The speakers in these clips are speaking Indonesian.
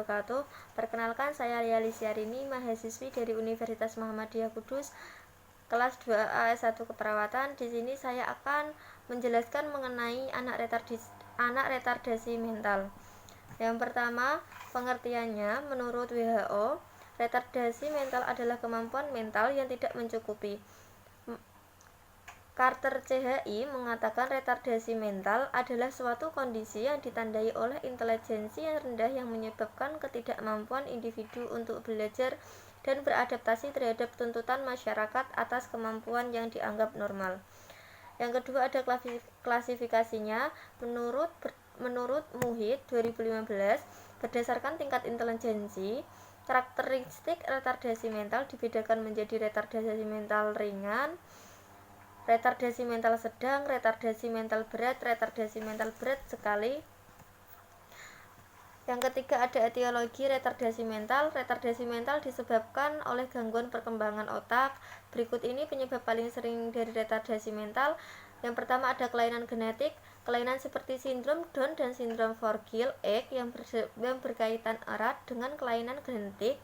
wabarakatuh. Perkenalkan, saya Lia Lisyaarini, mahasiswi dari Universitas Muhammadiyah Kudus, kelas 2A S1 Keperawatan. Di sini saya akan menjelaskan mengenai anak retardasi mental. Yang pertama, pengertiannya menurut WHO, retardasi mental adalah kemampuan mental yang tidak mencukupi. Carter CHI mengatakan retardasi mental adalah suatu kondisi yang ditandai oleh intelijensi yang rendah yang menyebabkan ketidakmampuan individu untuk belajar dan beradaptasi terhadap tuntutan masyarakat atas kemampuan yang dianggap normal. Yang kedua ada klasifikasinya. Menurut Muhid 2015, berdasarkan tingkat intelijensi, karakteristik retardasi mental dibedakan menjadi retardasi mental ringan, retardasi mental sedang, retardasi mental berat, retardasi mental berat sekali. Yang ketiga ada etiologi retardasi mental. Retardasi mental disebabkan oleh gangguan perkembangan otak. Berikut ini penyebab paling sering dari retardasi mental. Yang pertama ada kelainan genetik. Kelainan seperti sindrom Down dan sindrom Forgill-X yang berkaitan erat dengan kelainan genetik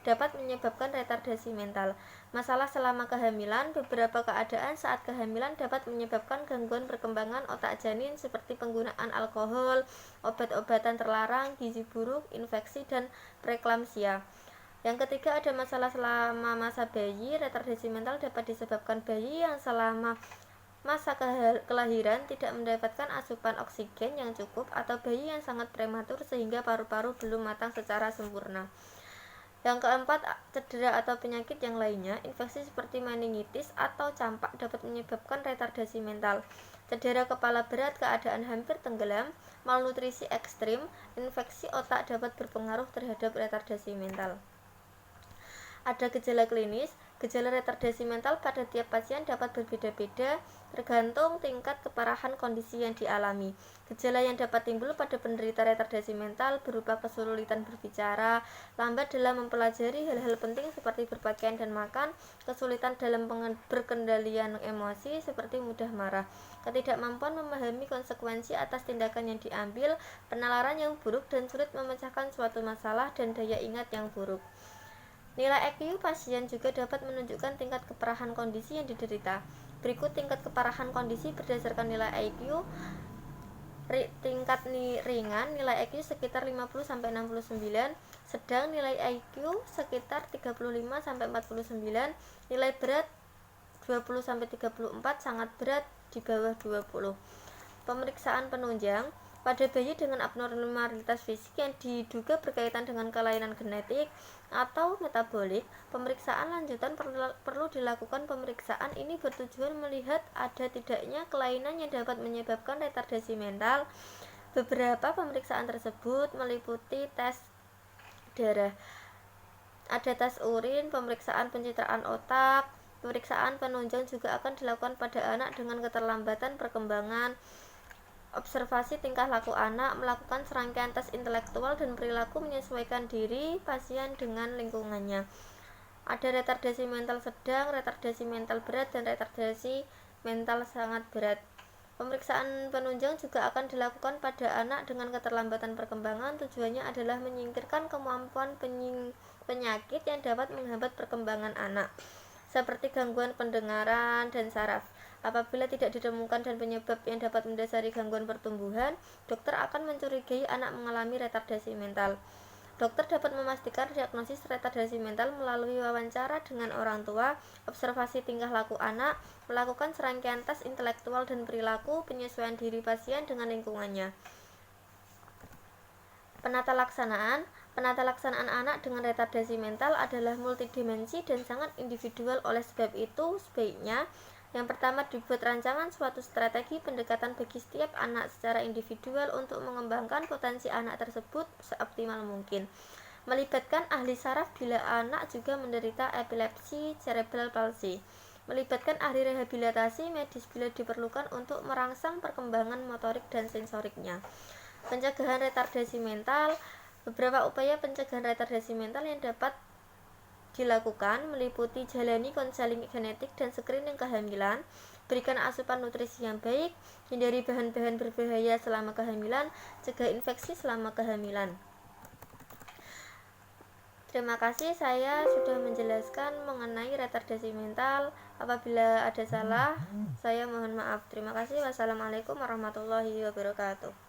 dapat menyebabkan retardasi mental. Masalah selama kehamilan. Beberapa keadaan saat kehamilan dapat menyebabkan gangguan perkembangan otak janin seperti penggunaan alkohol, obat-obatan terlarang, gizi buruk, infeksi, dan preeklamsia. Yang ketiga ada masalah selama masa bayi. Retardasi mental dapat disebabkan bayi yang selama masa kelahiran tidak mendapatkan asupan oksigen yang cukup atau bayi yang sangat prematur sehingga paru-paru belum matang secara sempurna. Yang keempat, cedera atau penyakit yang lainnya. Infeksi seperti meningitis atau campak dapat menyebabkan retardasi mental. Cedera kepala berat, keadaan hampir tenggelam, malnutrisi ekstrim, infeksi otak dapat berpengaruh terhadap retardasi mental. Ada gejala klinis. Gejala retardasi mental pada tiap pasien dapat berbeda-beda tergantung tingkat keparahan kondisi yang dialami. Gejala yang dapat timbul pada penderita retardasi mental berupa kesulitan berbicara, lambat dalam mempelajari hal-hal penting seperti berpakaian dan makan, kesulitan dalam berkendalian emosi seperti mudah marah, ketidakmampuan memahami konsekuensi atas tindakan yang diambil, penalaran yang buruk dan sulit memecahkan suatu masalah, dan daya ingat yang buruk. Nilai IQ pasien juga dapat menunjukkan tingkat keparahan kondisi yang diderita. Berikut tingkat keparahan kondisi berdasarkan nilai IQ. Tingkat ringan nilai IQ sekitar 50-69, sedang nilai IQ sekitar 35-49, nilai berat 20-34, sangat berat di bawah 20. Pemeriksaan penunjang. Pada bayi dengan abnormalitas fisik yang diduga berkaitan dengan kelainan genetik atau metabolik, pemeriksaan lanjutan perlu dilakukan. Pemeriksaan ini bertujuan melihat ada tidaknya kelainan yang dapat menyebabkan retardasi mental. Beberapa pemeriksaan tersebut meliputi tes darah, ada tes urin, pemeriksaan pencitraan otak. Pemeriksaan penunjang juga akan dilakukan pada anak dengan keterlambatan perkembangan. Observasi tingkah laku anak, melakukan serangkaian tes intelektual dan perilaku, menyesuaikan diri pasien dengan lingkungannya. Ada retardasi mental sedang, retardasi mental berat, dan retardasi mental sangat berat. Pemeriksaan penunjang juga akan dilakukan pada anak dengan keterlambatan perkembangan. Tujuannya adalah menyingkirkan kemampuan penyakit yang dapat menghambat perkembangan anak, seperti gangguan pendengaran dan saraf. Apabila tidak ditemukan dan penyebab yang dapat mendasari gangguan pertumbuhan, dokter akan mencurigai anak mengalami retardasi mental. Dokter dapat memastikan diagnosis retardasi mental melalui wawancara dengan orang tua, observasi tingkah laku anak, melakukan serangkaian tes intelektual dan perilaku, penyesuaian diri pasien dengan lingkungannya. Penata laksanaan anak dengan retardasi mental adalah multidimensi dan sangat individual. Oleh sebab itu, sebaiknya yang pertama dibuat rancangan suatu strategi pendekatan bagi setiap anak secara individual untuk mengembangkan potensi anak tersebut seoptimal mungkin. Melibatkan ahli saraf bila anak juga menderita epilepsi cerebral palsy. Melibatkan ahli rehabilitasi medis bila diperlukan untuk merangsang perkembangan motorik dan sensoriknya. Pencegahan retardasi mental. Beberapa upaya pencegahan retardasi mental yang dapat dilakukan meliputi jalani konseling genetik dan screening kehamilan, berikan asupan nutrisi yang baik, hindari bahan-bahan berbahaya selama kehamilan, cegah infeksi selama kehamilan. Terima kasih, saya sudah menjelaskan mengenai retardasi mental. Apabila ada salah, saya mohon maaf. Terima kasih. Wassalamualaikum warahmatullahi wabarakatuh.